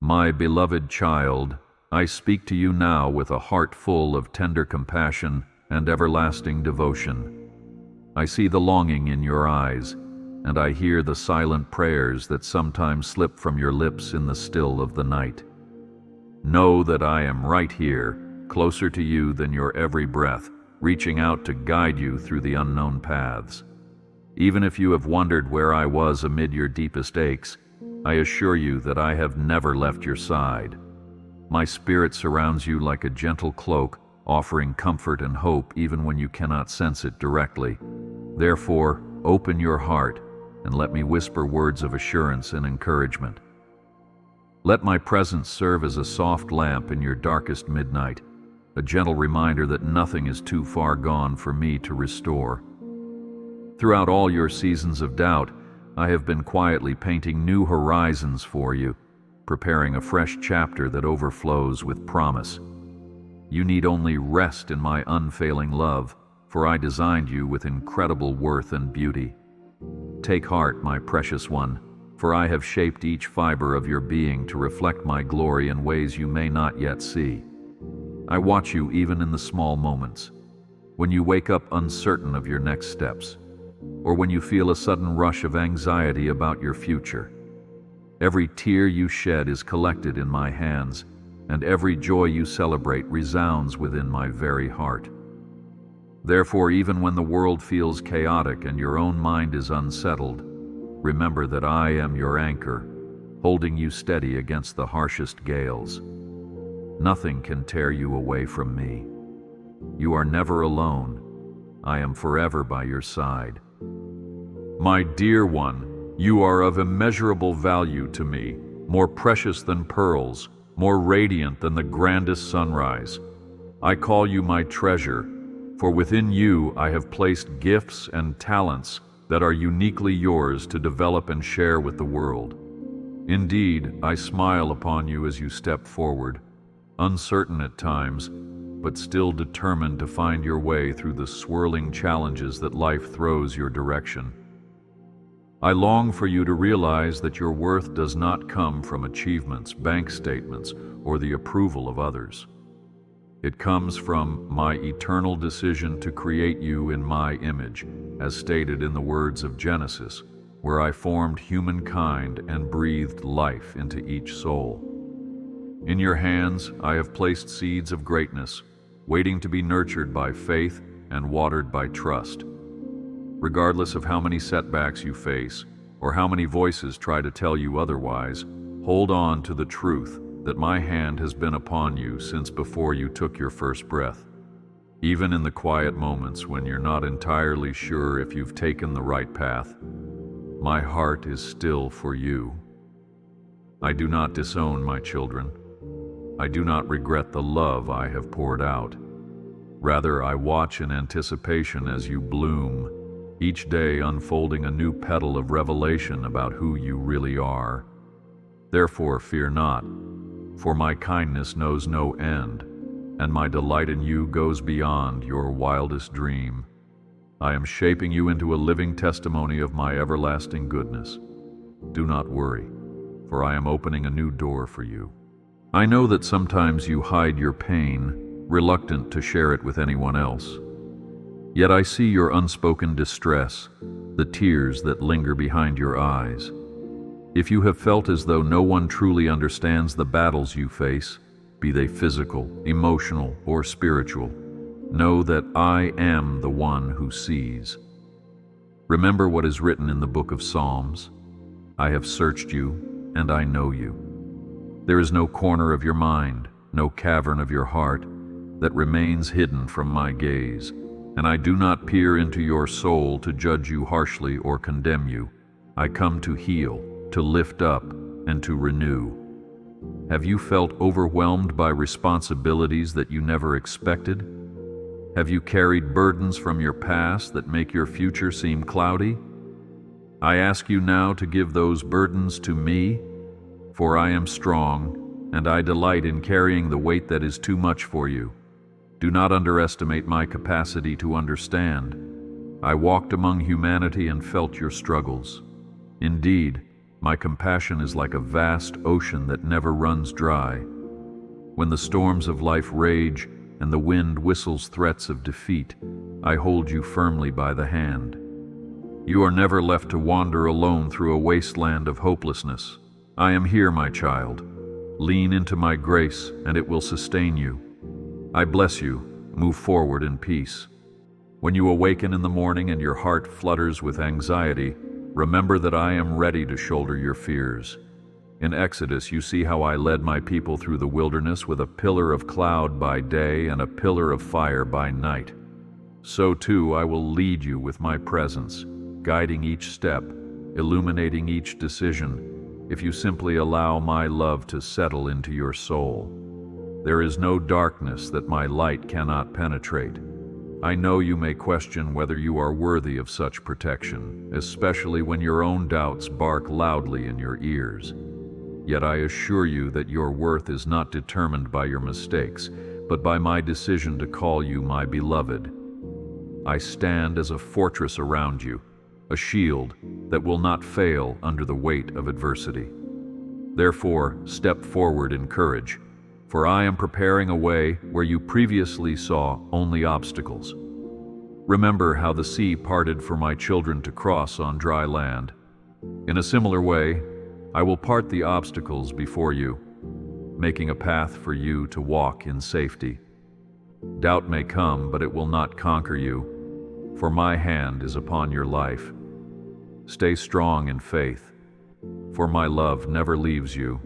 My beloved child, I speak to you now with a heart full of tender compassion and everlasting devotion. I see the longing in your eyes, and I hear the silent prayers that sometimes slip from your lips in the still of the night. Know that I am right here, closer to you than your every breath, reaching out to guide you through the unknown paths. Even if you have wondered where I was amid your deepest aches, I assure you that I have never left your side. My spirit surrounds you like a gentle cloak, offering comfort and hope even when you cannot sense it directly. Therefore, open your heart and let me whisper words of assurance and encouragement. Let my presence serve as a soft lamp in your darkest midnight, a gentle reminder that nothing is too far gone for me to restore. Throughout all your seasons of doubt, I have been quietly painting new horizons for you, preparing a fresh chapter that overflows with promise. You need only rest in my unfailing love, for I designed you with incredible worth and beauty. Take heart, my precious one, for I have shaped each fiber of your being to reflect my glory in ways you may not yet see. I watch you even in the small moments, when you wake up uncertain of your next steps, or when you feel a sudden rush of anxiety about your future. Every tear you shed is collected in my hands, and every joy you celebrate resounds within my very heart. Therefore, even when the world feels chaotic and your own mind is unsettled, remember that I am your anchor, holding you steady against the harshest gales. Nothing can tear you away from me. You are never alone. I am forever by your side. My dear one, you are of immeasurable value to me, more precious than pearls, more radiant than the grandest sunrise. I call you my treasure, for within you I have placed gifts and talents that are uniquely yours to develop and share with the world. Indeed, I smile upon you as you step forward, uncertain at times, but still determined to find your way through the swirling challenges that life throws your direction. I long for you to realize that your worth does not come from achievements, bank statements, or the approval of others. It comes from my eternal decision to create you in my image, as stated in the words of Genesis, where I formed humankind and breathed life into each soul. In your hands, I have placed seeds of greatness, waiting to be nurtured by faith and watered by trust. Regardless of how many setbacks you face, or how many voices try to tell you otherwise, hold on to the truth that my hand has been upon you since before you took your first breath. Even in the quiet moments when you're not entirely sure if you've taken the right path, my heart is still for you. I do not disown my children. I do not regret the love I have poured out. Rather, I watch in anticipation as you bloom, each day unfolding a new petal of revelation about who you really are. Therefore, fear not, for my kindness knows no end, and my delight in you goes beyond your wildest dream. I am shaping you into a living testimony of my everlasting goodness. Do not worry, for I am opening a new door for you. I know that sometimes you hide your pain, reluctant to share it with anyone else. Yet I see your unspoken distress, the tears that linger behind your eyes. If you have felt as though no one truly understands the battles you face, be they physical, emotional, or spiritual, know that I am the one who sees. Remember what is written in the book of Psalms. I have searched you, and I know you. There is no corner of your mind, no cavern of your heart, that remains hidden from my gaze, and I do not peer into your soul to judge you harshly or condemn you. I come to heal, to lift up, and to renew. Have you felt overwhelmed by responsibilities that you never expected? Have you carried burdens from your past that make your future seem cloudy? I ask you now to give those burdens to me, for I am strong, and I delight in carrying the weight that is too much for you. Do not underestimate my capacity to understand. I walked among humanity and felt your struggles. Indeed, My compassion is like a vast ocean that never runs dry. When the storms of life rage and the wind whistles threats of defeat, I hold you firmly by the hand. You are never left to wander alone through a wasteland of hopelessness. I am here, my child. Lean into my grace, and it will sustain you. I bless you. Move forward in peace. When you awaken in the morning and your heart flutters with anxiety, remember that I am ready to shoulder your fears. In Exodus, you see how I led my people through the wilderness with a pillar of cloud by day and a pillar of fire by night. So too I will lead you with my presence, guiding each step, illuminating each decision, if you simply allow my love to settle into your soul. There is no darkness that my light cannot penetrate. I know you may question whether you are worthy of such protection, especially when your own doubts bark loudly in your ears. Yet I assure you that your worth is not determined by your mistakes, but by my decision to call you my beloved. I stand as a fortress around you, a shield that will not fail under the weight of adversity. Therefore, step forward in courage, for I am preparing a way where you previously saw only obstacles. Remember how the sea parted for my children to cross on dry land. In a similar way, I will part the obstacles before you, making a path for you to walk in safety. Doubt may come, but it will not conquer you, for my hand is upon your life. Stay strong in faith, for my love never leaves you.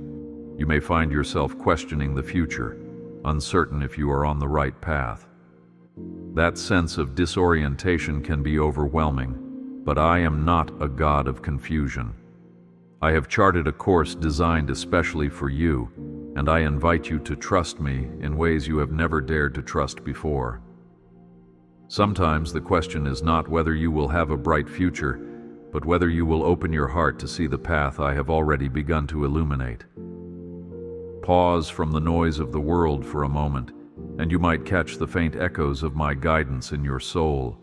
You may find yourself questioning the future, uncertain if you are on the right path. That sense of disorientation can be overwhelming, but I am not a God of confusion. I have charted a course designed especially for you, and I invite you to trust me in ways you have never dared to trust before. Sometimes the question is not whether you will have a bright future, but whether you will open your heart to see the path I have already begun to illuminate. Pause from the noise of the world for a moment, and you might catch the faint echoes of my guidance in your soul.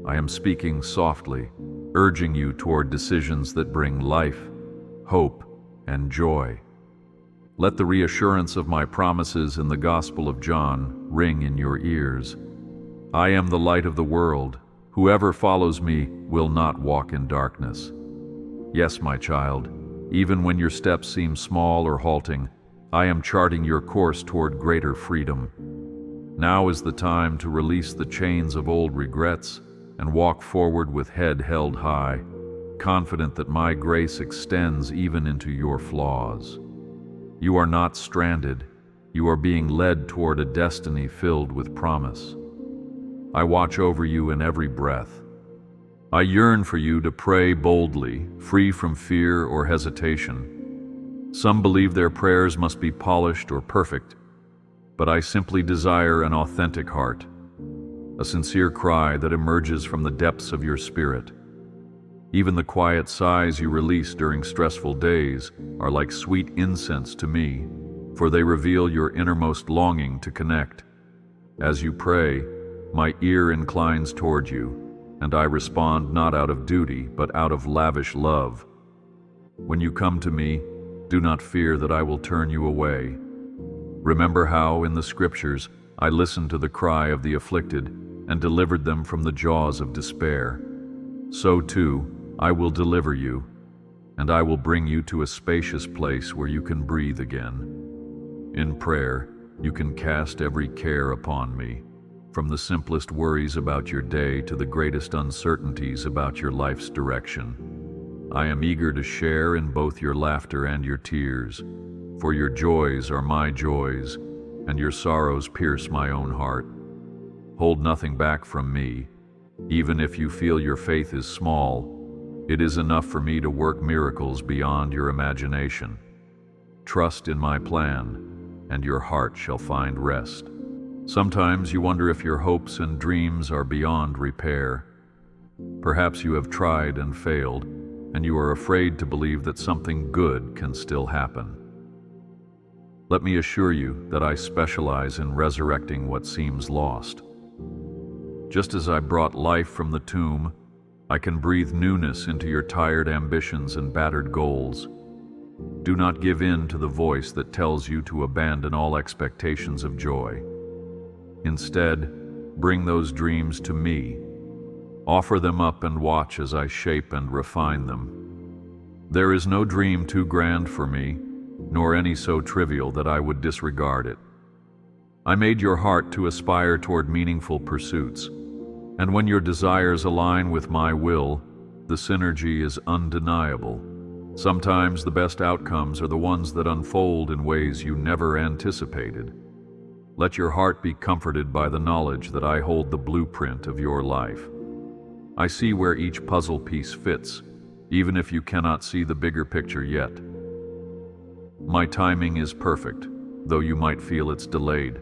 I am speaking softly, urging you toward decisions that bring life, hope, and joy. Let the reassurance of my promises in the Gospel of John ring in your ears. I am the light of the world. Whoever follows me will not walk in darkness. Yes, my child, even when your steps seem small or halting, I am charting your course toward greater freedom. Now is the time to release the chains of old regrets and walk forward with head held high, confident that my grace extends even into your flaws. You are not stranded. You are being led toward a destiny filled with promise. I watch over you in every breath. I yearn for you to pray boldly, free from fear or hesitation. Some believe their prayers must be polished or perfect, but I simply desire an authentic heart, a sincere cry that emerges from the depths of your spirit. Even the quiet sighs you release during stressful days are like sweet incense to me, for they reveal your innermost longing to connect. As you pray, my ear inclines toward you, and I respond not out of duty, but out of lavish love. When you come to me, do not fear that I will turn you away. Remember how, in the Scriptures, I listened to the cry of the afflicted and delivered them from the jaws of despair. So too, I will deliver you, and I will bring you to a spacious place where you can breathe again. In prayer, you can cast every care upon me, from the simplest worries about your day to the greatest uncertainties about your life's direction. I am eager to share in both your laughter and your tears, for your joys are my joys, and your sorrows pierce my own heart. Hold nothing back from me. Even if you feel your faith is small, it is enough for me to work miracles beyond your imagination. Trust in my plan, and your heart shall find rest. Sometimes you wonder if your hopes and dreams are beyond repair. Perhaps you have tried and failed, and you are afraid to believe that something good can still happen. Let me assure you that I specialize in resurrecting what seems lost. Just as I brought life from the tomb, I can breathe newness into your tired ambitions and battered goals. Do not give in to the voice that tells you to abandon all expectations of joy. Instead, bring those dreams to me. Offer them up and watch as I shape and refine them. There is no dream too grand for me, nor any so trivial that I would disregard it. I made your heart to aspire toward meaningful pursuits, and when your desires align with my will, the synergy is undeniable. Sometimes the best outcomes are the ones that unfold in ways you never anticipated. Let your heart be comforted by the knowledge that I hold the blueprint of your life. I see where each puzzle piece fits, even if you cannot see the bigger picture yet. My timing is perfect, though you might feel it's delayed.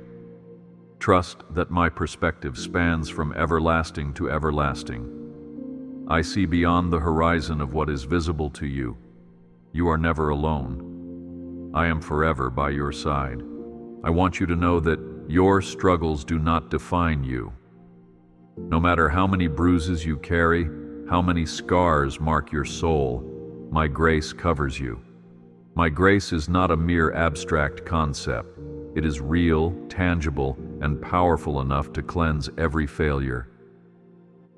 Trust that my perspective spans from everlasting to everlasting. I see beyond the horizon of what is visible to you. You are never alone. I am forever by your side. I want you to know that your struggles do not define you. No matter how many bruises you carry, how many scars mark your soul, my grace covers you. My grace is not a mere abstract concept. It is real, tangible, and powerful enough to cleanse every failure.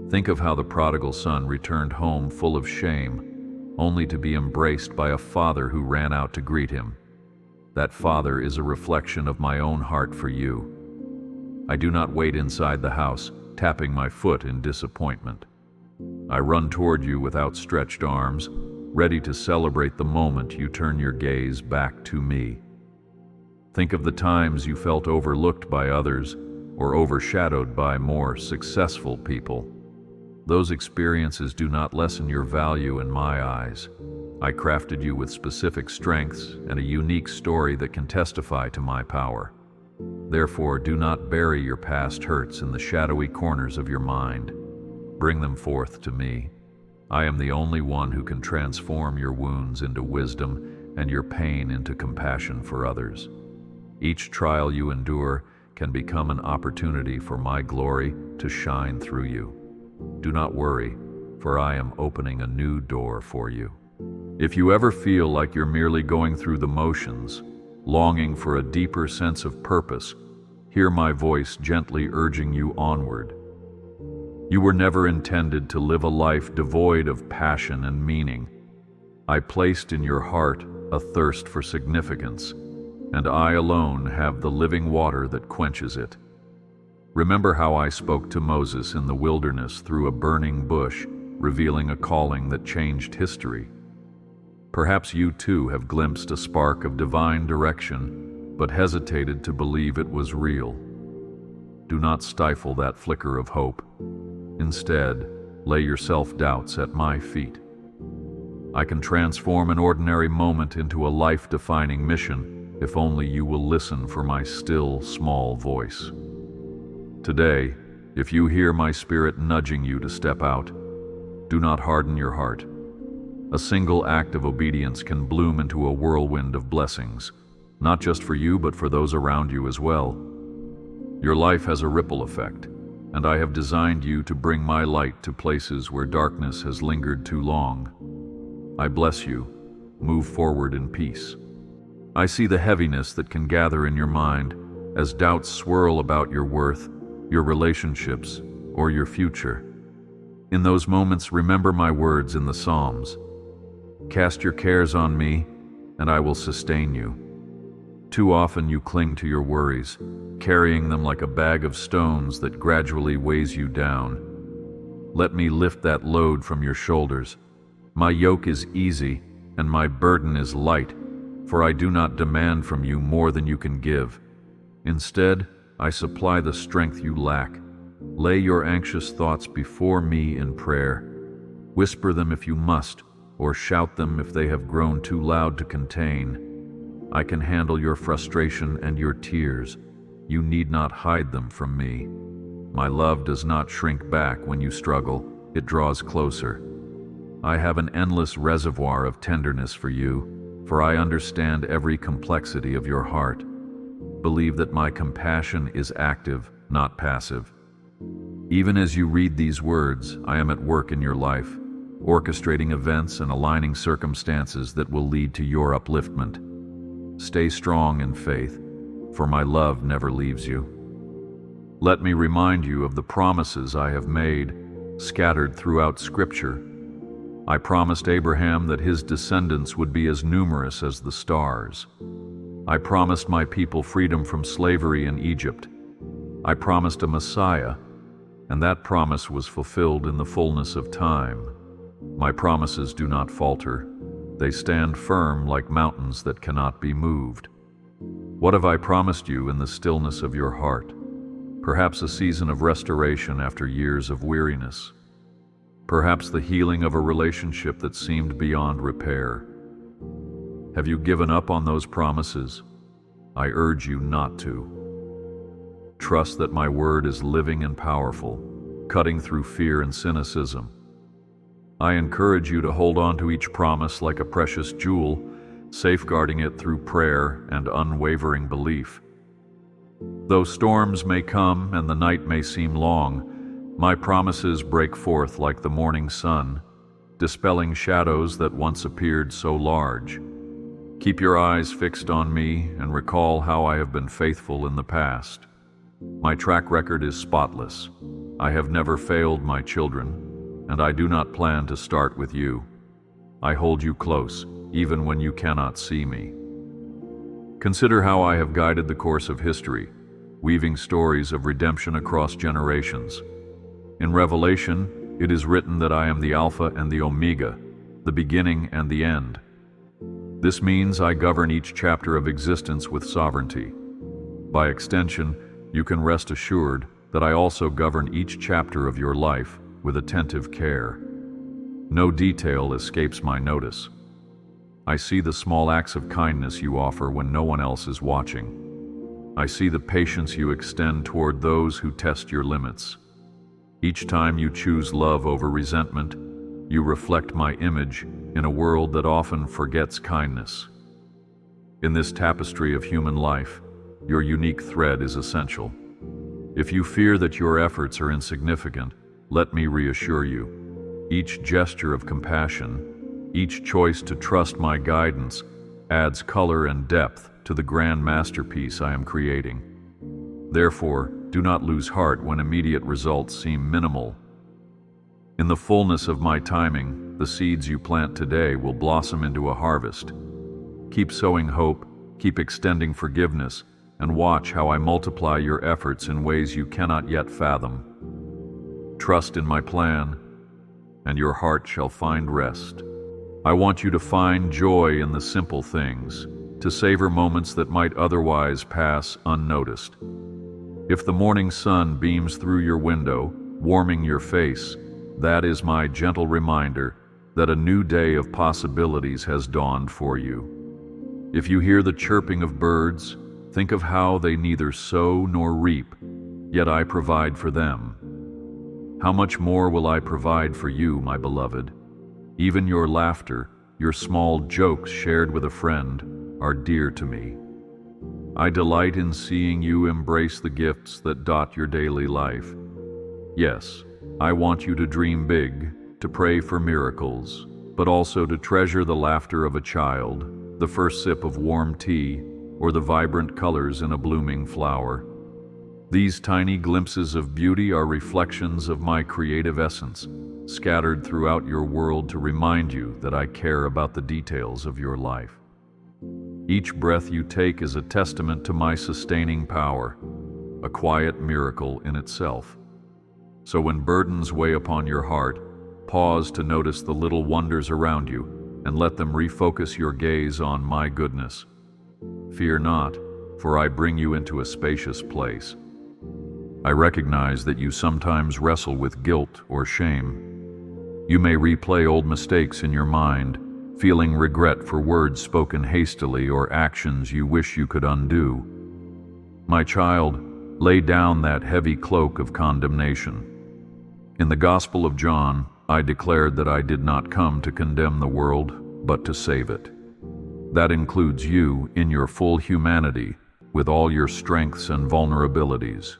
Think of how the prodigal son returned home full of shame, only to be embraced by a father who ran out to greet him. That father is a reflection of my own heart for you. I do not wait inside the house, tapping my foot in disappointment. I run toward you with outstretched arms, ready to celebrate the moment you turn your gaze back to me. Think of the times you felt overlooked by others or overshadowed by more successful people. Those experiences do not lessen your value in my eyes. I crafted you with specific strengths and a unique story that can testify to my power. Therefore, do not bury your past hurts in the shadowy corners of your mind. Bring them forth to me. I am the only one who can transform your wounds into wisdom and your pain into compassion for others. Each trial you endure can become an opportunity for my glory to shine through you. Do not worry, for I am opening a new door for you. If you ever feel like you're merely going through the motions, longing for a deeper sense of purpose, hear my voice gently urging you onward. You were never intended to live a life devoid of passion and meaning. I placed in your heart a thirst for significance, and I alone have the living water that quenches it. Remember how I spoke to Moses in the wilderness through a burning bush, revealing a calling that changed history. Perhaps you too have glimpsed a spark of divine direction, but hesitated to believe it was real. Do not stifle that flicker of hope. Instead, lay your self-doubts at my feet. I can transform an ordinary moment into a life-defining mission if only you will listen for my still, small voice. Today, if you hear my spirit nudging you to step out, do not harden your heart. A single act of obedience can bloom into a whirlwind of blessings, not just for you but for those around you as well. Your life has a ripple effect, and I have designed you to bring my light to places where darkness has lingered too long. I bless you. Move forward in peace. I see the heaviness that can gather in your mind as doubts swirl about your worth, your relationships, or your future. In those moments, remember my words in the Psalms. Cast your cares on me, and I will sustain you. Too often you cling to your worries, carrying them like a bag of stones that gradually weighs you down. Let me lift that load from your shoulders. My yoke is easy, and my burden is light, for I do not demand from you more than you can give. Instead, I supply the strength you lack. Lay your anxious thoughts before me in prayer. Whisper them if you must, or shout them if they have grown too loud to contain. I can handle your frustration and your tears. You need not hide them from me. My love does not shrink back when you struggle, it draws closer. I have an endless reservoir of tenderness for you, for I understand every complexity of your heart. Believe that my compassion is active, not passive. Even as you read these words, I am at work in your life, orchestrating events and aligning circumstances that will lead to your upliftment. Stay strong in faith, for my love never leaves you. Let me remind you of the promises I have made, scattered throughout Scripture. I promised Abraham that his descendants would be as numerous as the stars. I promised my people freedom from slavery in Egypt. I promised a Messiah, and that promise was fulfilled in the fullness of time. My promises do not falter. They stand firm like mountains that cannot be moved. What have I promised you in the stillness of your heart? Perhaps a season of restoration after years of weariness. Perhaps the healing of a relationship that seemed beyond repair. Have you given up on those promises? I urge you not to. Trust that my word is living and powerful, cutting through fear and cynicism. I encourage you to hold on to each promise like a precious jewel, safeguarding it through prayer and unwavering belief. Though storms may come and the night may seem long, my promises break forth like the morning sun, dispelling shadows that once appeared so large. Keep your eyes fixed on me and recall how I have been faithful in the past. My track record is spotless. I have never failed my children, and I do not plan to start with you. I hold you close, even when you cannot see me. Consider how I have guided the course of history, weaving stories of redemption across generations. In Revelation, it is written that I am the Alpha and the Omega, the beginning and the end. This means I govern each chapter of existence with sovereignty. By extension, you can rest assured that I also govern each chapter of your life with attentive care. No detail escapes my notice. I see the small acts of kindness you offer when no one else is watching. I see the patience you extend toward those who test your limits. Each time you choose love over resentment, you reflect my image in a world that often forgets kindness. In this tapestry of human life, your unique thread is essential. If you fear that your efforts are insignificant, let me reassure you. Each gesture of compassion, each choice to trust my guidance, adds color and depth to the grand masterpiece I am creating. Therefore, do not lose heart when immediate results seem minimal. In the fullness of my timing, the seeds you plant today will blossom into a harvest. Keep sowing hope, keep extending forgiveness, and watch how I multiply your efforts in ways you cannot yet fathom. Trust in my plan, and your heart shall find rest. I want you to find joy in the simple things, to savor moments that might otherwise pass unnoticed. If the morning sun beams through your window, warming your face, that is my gentle reminder that a new day of possibilities has dawned for you. If you hear the chirping of birds, think of how they neither sow nor reap, yet I provide for them. How much more will I provide for you, my beloved? Even your laughter, your small jokes shared with a friend, are dear to me. I delight in seeing you embrace the gifts that dot your daily life. Yes, I want you to dream big, to pray for miracles, but also to treasure the laughter of a child, the first sip of warm tea, or the vibrant colors in a blooming flower. These tiny glimpses of beauty are reflections of my creative essence, scattered throughout your world to remind you that I care about the details of your life. Each breath you take is a testament to my sustaining power, a quiet miracle in itself. So when burdens weigh upon your heart, pause to notice the little wonders around you and let them refocus your gaze on my goodness. Fear not, for I bring you into a spacious place. I recognize that you sometimes wrestle with guilt or shame. You may replay old mistakes in your mind, feeling regret for words spoken hastily or actions you wish you could undo. My child, lay down that heavy cloak of condemnation. In the Gospel of John, I declared that I did not come to condemn the world, but to save it. That includes you in your full humanity, with all your strengths and vulnerabilities.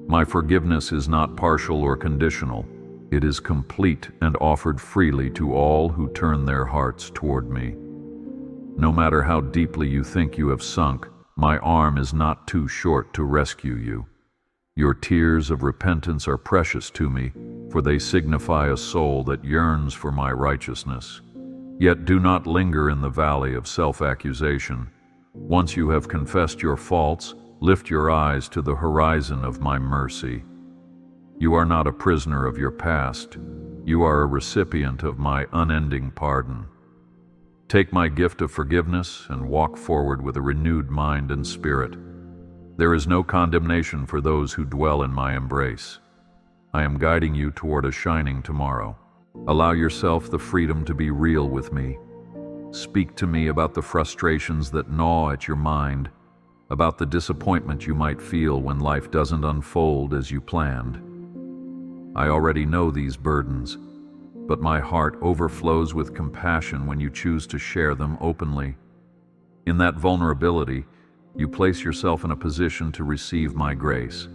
My forgiveness is not partial or conditional. It is complete and offered freely to all who turn their hearts toward me. No matter how deeply you think you have sunk, my arm is not too short to rescue you. Your tears of repentance are precious to me, for they signify a soul that yearns for my righteousness. Yet do not linger in the valley of self-accusation. Once you have confessed your faults, lift your eyes to the horizon of my mercy. You are not a prisoner of your past. You are a recipient of my unending pardon. Take my gift of forgiveness and walk forward with a renewed mind and spirit. There is no condemnation for those who dwell in my embrace. I am guiding you toward a shining tomorrow. Allow yourself the freedom to be real with me. Speak to me about the frustrations that gnaw at your mind, about the disappointment you might feel when life doesn't unfold as you planned. I already know these burdens, but my heart overflows with compassion when you choose to share them openly. In that vulnerability, you place yourself in a position to receive my grace.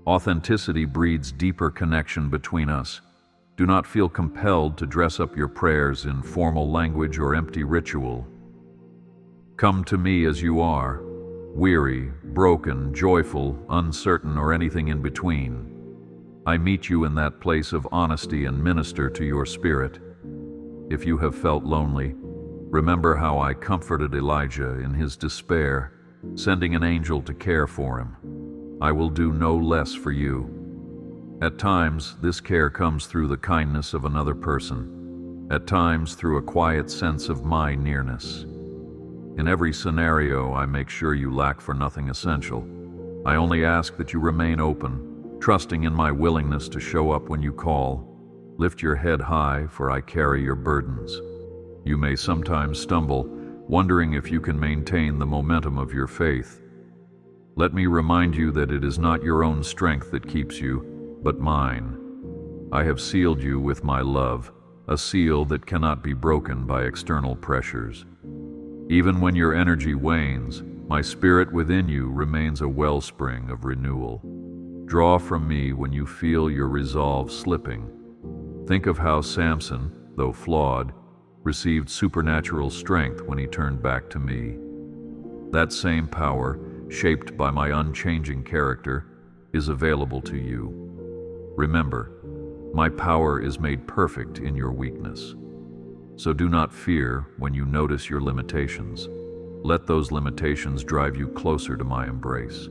Authenticity breeds deeper connection between us. Do not feel compelled to dress up your prayers in formal language or empty ritual. Come to me as you are, weary, broken, joyful, uncertain, or anything in between. I meet you in that place of honesty and minister to your spirit. If you have felt lonely, remember how I comforted Elijah in his despair, sending an angel to care for him. I will do no less for you. At times, this care comes through the kindness of another person. At times, through a quiet sense of my nearness. In every scenario, I make sure you lack for nothing essential. I only ask that you remain open, trusting in my willingness to show up when you call. Lift your head high, for I carry your burdens. You may sometimes stumble, wondering if you can maintain the momentum of your faith. Let me remind you that it is not your own strength that keeps you, but mine. I have sealed you with my love, a seal that cannot be broken by external pressures. Even when your energy wanes, my spirit within you remains a wellspring of renewal. Draw from me when you feel your resolve slipping. Think of how Samson, though flawed, received supernatural strength when he turned back to me. That same power, shaped by my unchanging character, is available to you. Remember, my power is made perfect in your weakness. So do not fear when you notice your limitations. Let those limitations drive you closer to my embrace.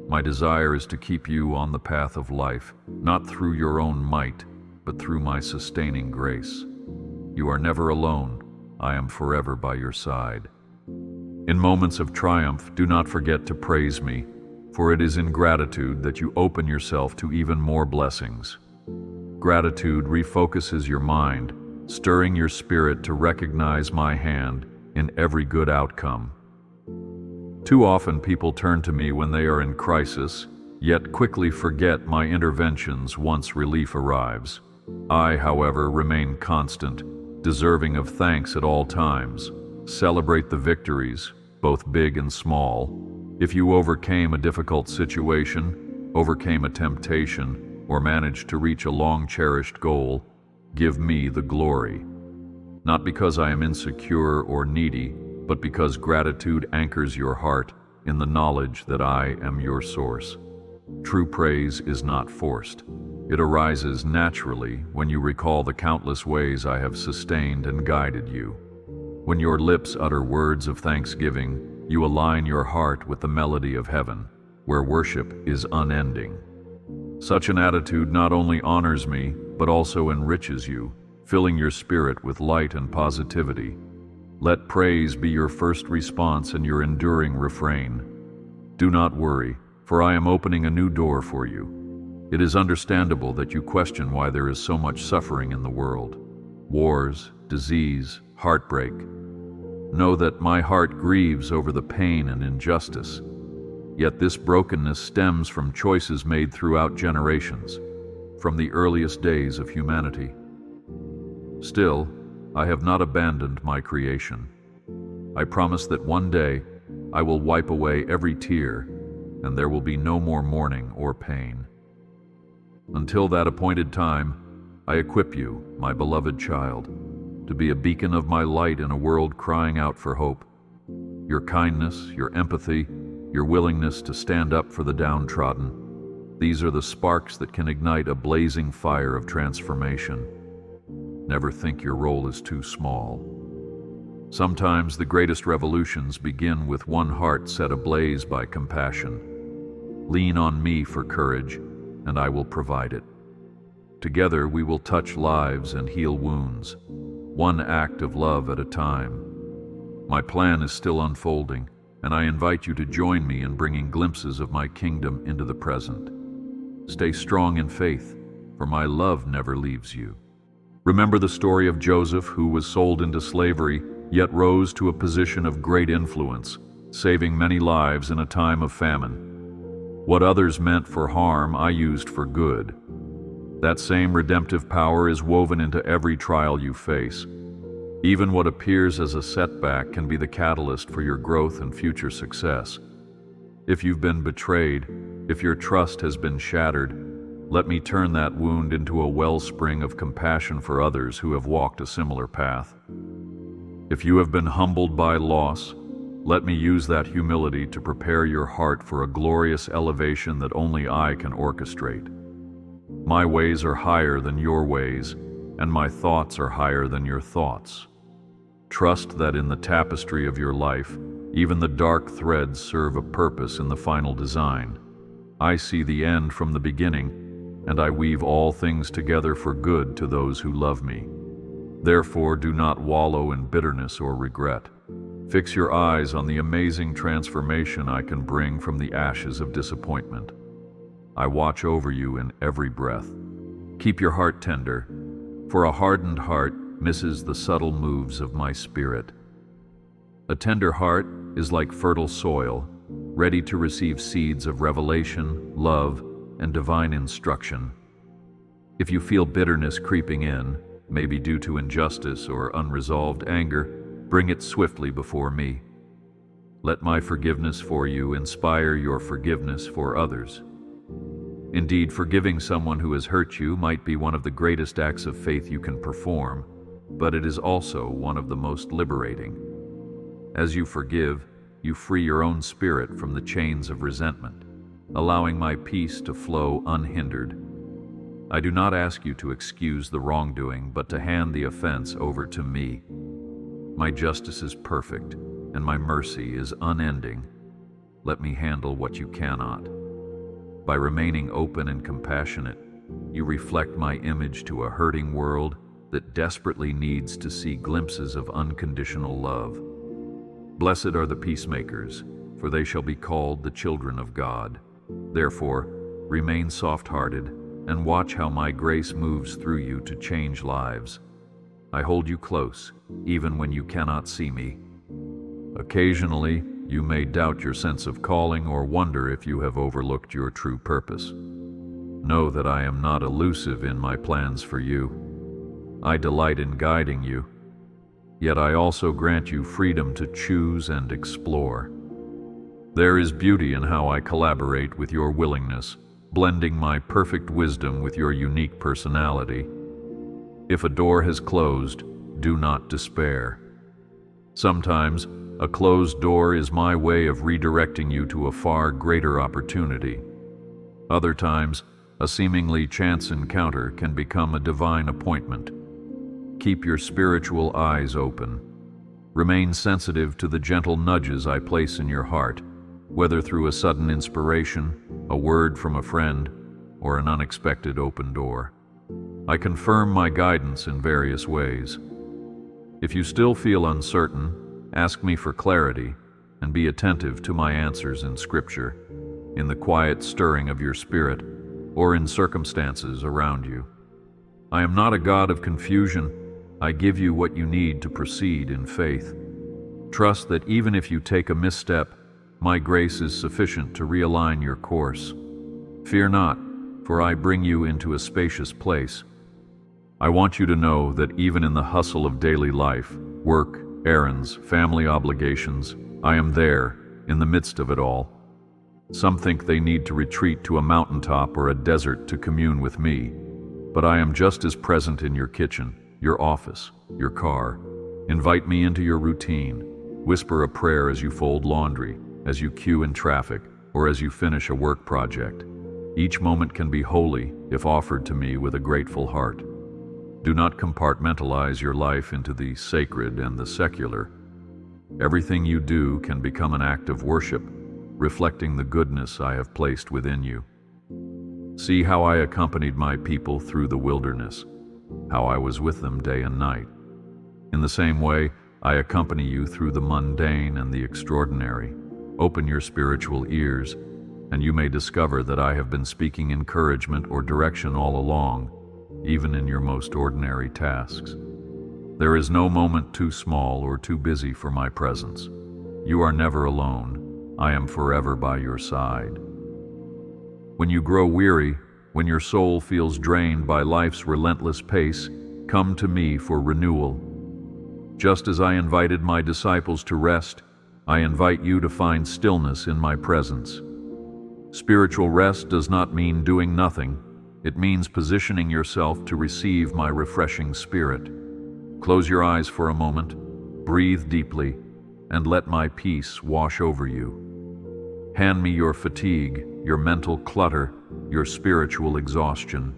My desire is to keep you on the path of life, not through your own might, but through my sustaining grace. You are never alone. I am forever by your side. In moments of triumph, do not forget to praise me, for it is in gratitude that you open yourself to even more blessings. Gratitude refocuses your mind, stirring your spirit to recognize my hand in every good outcome. Too often people turn to me when they are in crisis, yet quickly forget my interventions once relief arrives. I, however, remain constant, deserving of thanks at all times. Celebrate the victories, both big and small. If you overcame a difficult situation, overcame a temptation, or managed to reach a long-cherished goal, give me the glory. Not because I am insecure or needy, but because gratitude anchors your heart in the knowledge that I am your source. True praise is not forced. It arises naturally when you recall the countless ways I have sustained and guided you. When your lips utter words of thanksgiving, you align your heart with the melody of heaven, where worship is unending. Such an attitude not only honors me, but also enriches you, filling your spirit with light and positivity. Let praise be your first response and your enduring refrain. Do not worry, for I am opening a new door for you. It is understandable that you question why there is so much suffering in the world. Wars, disease, heartbreak. Know that my heart grieves over the pain and injustice. Yet this brokenness stems from choices made throughout generations, from the earliest days of humanity. Still, I have not abandoned my creation. I promise that one day I will wipe away every tear, and there will be no more mourning or pain. Until that appointed time, I equip you, my beloved child, to be a beacon of my light in a world crying out for hope. Your kindness, your empathy, your willingness to stand up for the downtrodden, these are the sparks that can ignite a blazing fire of transformation. Never think your role is too small. Sometimes the greatest revolutions begin with one heart set ablaze by compassion. Lean on me for courage, and I will provide it. Together we will touch lives and heal wounds, one act of love at a time. My plan is still unfolding, and I invite you to join me in bringing glimpses of my kingdom into the present. Stay strong in faith, for my love never leaves you. Remember the story of Joseph, who was sold into slavery, yet rose to a position of great influence, saving many lives in a time of famine. What others meant for harm, I used for good. That same redemptive power is woven into every trial you face. Even what appears as a setback can be the catalyst for your growth and future success. If you've been betrayed, if your trust has been shattered, let me turn that wound into a wellspring of compassion for others who have walked a similar path. If you have been humbled by loss, let me use that humility to prepare your heart for a glorious elevation that only I can orchestrate. My ways are higher than your ways, and my thoughts are higher than your thoughts. Trust that in the tapestry of your life, even the dark threads serve a purpose in the final design. I see the end from the beginning, and I weave all things together for good to those who love me. Therefore, do not wallow in bitterness or regret. Fix your eyes on the amazing transformation I can bring from the ashes of disappointment. I watch over you in every breath. Keep your heart tender, for a hardened heart misses the subtle moves of my spirit. A tender heart is like fertile soil, ready to receive seeds of revelation, love, and divine instruction. If you feel bitterness creeping in, maybe due to injustice or unresolved anger, bring it swiftly before me. Let my forgiveness for you inspire your forgiveness for others. Indeed, forgiving someone who has hurt you might be one of the greatest acts of faith you can perform, but it is also one of the most liberating. As you forgive, you free your own spirit from the chains of resentment, allowing my peace to flow unhindered. I do not ask you to excuse the wrongdoing, but to hand the offense over to me. My justice is perfect, and my mercy is unending. Let me handle what you cannot. By remaining open and compassionate, you reflect my image to a hurting world that desperately needs to see glimpses of unconditional love. Blessed are the peacemakers, for they shall be called the children of God. Therefore, remain soft-hearted and watch how my grace moves through you to change lives. I hold you close, even when you cannot see me. Occasionally, you may doubt your sense of calling or wonder if you have overlooked your true purpose. Know that I am not elusive in my plans for you. I delight in guiding you, yet I also grant you freedom to choose and explore. There is beauty in how I collaborate with your willingness, blending my perfect wisdom with your unique personality. If a door has closed, do not despair. Sometimes, a closed door is my way of redirecting you to a far greater opportunity. Other times, a seemingly chance encounter can become a divine appointment. Keep your spiritual eyes open. Remain sensitive to the gentle nudges I place in your heart, whether through a sudden inspiration, a word from a friend, or an unexpected open door. I confirm my guidance in various ways. If you still feel uncertain, ask me for clarity and be attentive to my answers in Scripture, in the quiet stirring of your spirit, or in circumstances around you. I am not a God of confusion. I give you what you need to proceed in faith. Trust that even if you take a misstep, my grace is sufficient to realign your course. Fear not, for I bring you into a spacious place. I want you to know that even in the hustle of daily life, work, errands, family obligations, I am there, in the midst of it all. Some think they need to retreat to a mountaintop or a desert to commune with me, but I am just as present in your kitchen, your office, your car. Invite me into your routine. Whisper a prayer as you fold laundry, as you queue in traffic, or as you finish a work project. Each moment can be holy if offered to me with a grateful heart. Do not compartmentalize your life into the sacred and the secular. Everything you do can become an act of worship, reflecting the goodness I have placed within you. See how I accompanied my people through the wilderness, how I was with them day and night. In the same way, I accompany you through the mundane and the extraordinary. Open your spiritual ears, and you may discover that I have been speaking encouragement or direction all along, even in your most ordinary tasks. There is no moment too small or too busy for my presence. You are never alone. I am forever by your side. When you grow weary, when your soul feels drained by life's relentless pace, come to me for renewal. Just as I invited my disciples to rest, I invite you to find stillness in my presence. Spiritual rest does not mean doing nothing. It means positioning yourself to receive my refreshing spirit. Close your eyes for a moment, breathe deeply, and let my peace wash over you. Hand me your fatigue, your mental clutter, your spiritual exhaustion.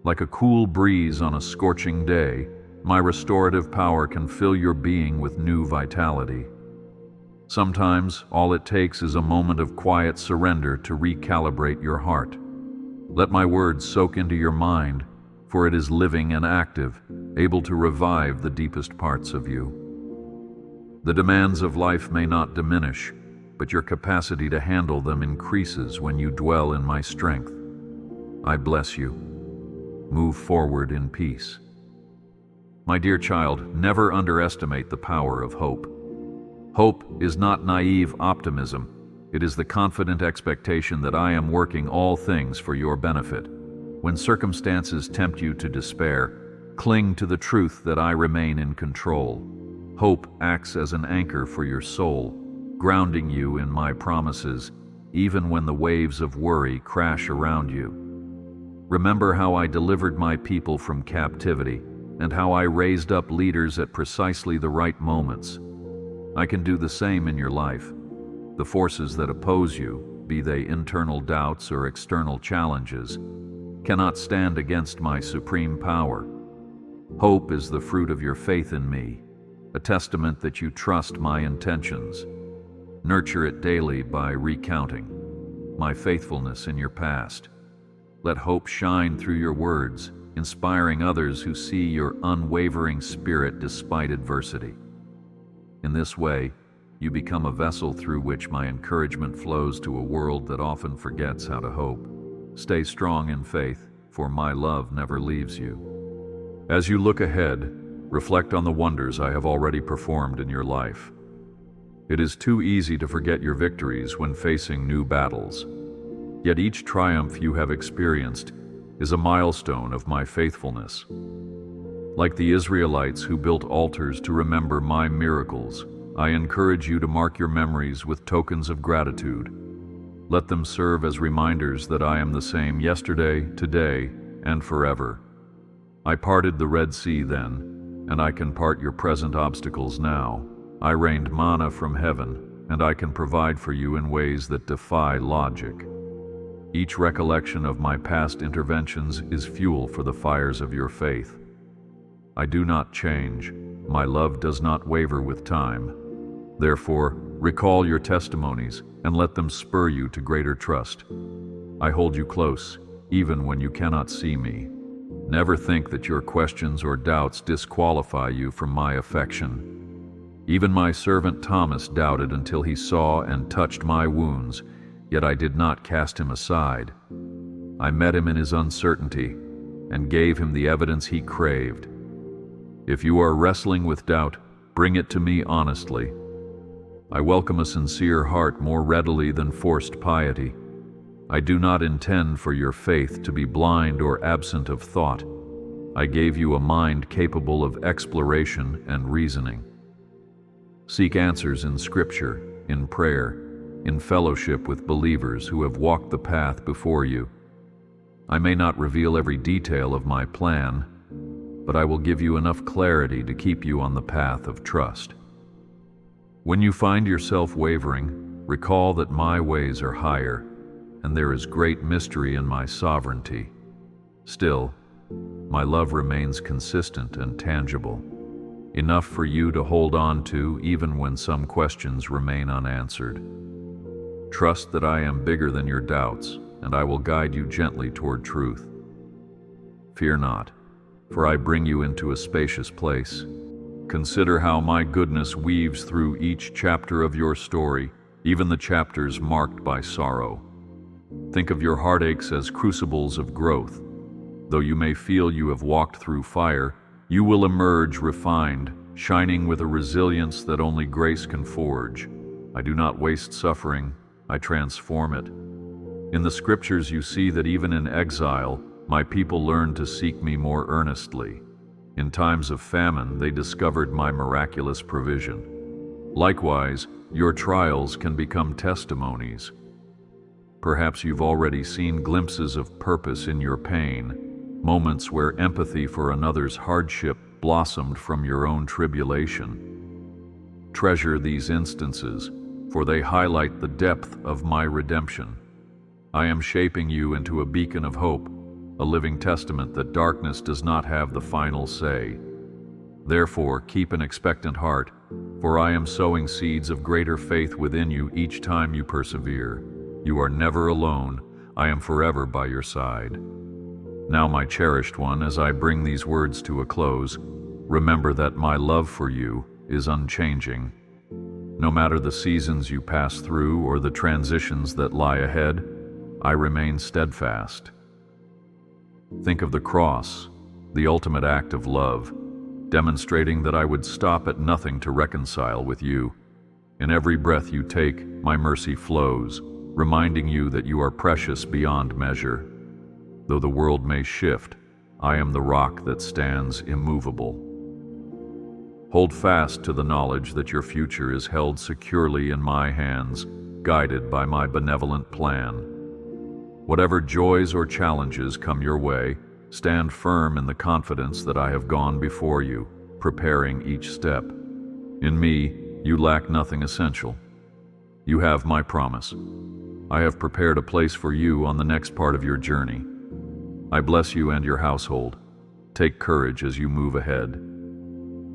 Like a cool breeze on a scorching day, my restorative power can fill your being with new vitality. Sometimes all it takes is a moment of quiet surrender to recalibrate your heart. Let my words soak into your mind, for it is living and active, able to revive the deepest parts of you. The demands of life may not diminish, but your capacity to handle them increases when you dwell in my strength. I bless you. Move forward in peace. My dear child, never underestimate the power of hope. Hope is not naive optimism. It is the confident expectation that I am working all things for your benefit. When circumstances tempt you to despair, cling to the truth that I remain in control. Hope acts as an anchor for your soul, grounding you in my promises, even when the waves of worry crash around you. Remember how I delivered my people from captivity, and how I raised up leaders at precisely the right moments. I can do the same in your life. The forces that oppose you, be they internal doubts or external challenges, cannot stand against my supreme power. Hope is the fruit of your faith in me, a testament that you trust my intentions. Nurture it daily by recounting my faithfulness in your past. Let hope shine through your words, inspiring others who see your unwavering spirit despite adversity. In this way, you become a vessel through which my encouragement flows to a world that often forgets how to hope. Stay strong in faith, for my love never leaves you. As you look ahead, reflect on the wonders I have already performed in your life. It is too easy to forget your victories when facing new battles. Yet each triumph you have experienced is a milestone of my faithfulness. Like the Israelites who built altars to remember my miracles, I encourage you to mark your memories with tokens of gratitude. Let them serve as reminders that I am the same yesterday, today, and forever. I parted the Red Sea then, and I can part your present obstacles now. I rained manna from heaven, and I can provide for you in ways that defy logic. Each recollection of my past interventions is fuel for the fires of your faith. I do not change. My love does not waver with time. Therefore, recall your testimonies and let them spur you to greater trust. I hold you close, even when you cannot see me. Never think that your questions or doubts disqualify you from my affection. Even my servant Thomas doubted until he saw and touched my wounds, yet I did not cast him aside. I met him in his uncertainty and gave him the evidence he craved. If you are wrestling with doubt, bring it to me honestly. I welcome a sincere heart more readily than forced piety. I do not intend for your faith to be blind or absent of thought. I gave you a mind capable of exploration and reasoning. Seek answers in Scripture, in prayer, in fellowship with believers who have walked the path before you. I may not reveal every detail of my plan, but I will give you enough clarity to keep you on the path of trust. When you find yourself wavering, recall that my ways are higher, and there is great mystery in my sovereignty. Still, my love remains consistent and tangible, enough for you to hold on to even when some questions remain unanswered. Trust that I am bigger than your doubts, and I will guide you gently toward truth. Fear not, for I bring you into a spacious place. Consider how my goodness weaves through each chapter of your story, even the chapters marked by sorrow. Think of your heartaches as crucibles of growth. Though you may feel you have walked through fire, you will emerge refined, shining with a resilience that only grace can forge. I do not waste suffering, I transform it. In the scriptures you see that even in exile, my people learned to seek me more earnestly. In times of famine, they discovered my miraculous provision. Likewise, your trials can become testimonies. Perhaps you've already seen glimpses of purpose in your pain, moments where empathy for another's hardship blossomed from your own tribulation. Treasure these instances, for they highlight the depth of my redemption. I am shaping you into a beacon of hope, a living testament that darkness does not have the final say. Therefore, keep an expectant heart, for I am sowing seeds of greater faith within you each time you persevere. You are never alone. I am forever by your side. Now, my cherished one, as I bring these words to a close, remember that my love for you is unchanging. No matter the seasons you pass through or the transitions that lie ahead, I remain steadfast. Think of the cross, the ultimate act of love, demonstrating that I would stop at nothing to reconcile with you. In every breath you take, my mercy flows, reminding you that you are precious beyond measure. Though the world may shift, I am the rock that stands immovable. Hold fast to the knowledge that your future is held securely in my hands, guided by my benevolent plan. Whatever joys or challenges come your way, stand firm in the confidence that I have gone before you, preparing each step. In me, you lack nothing essential. You have my promise. I have prepared a place for you on the next part of your journey. I bless you and your household. Take courage as you move ahead.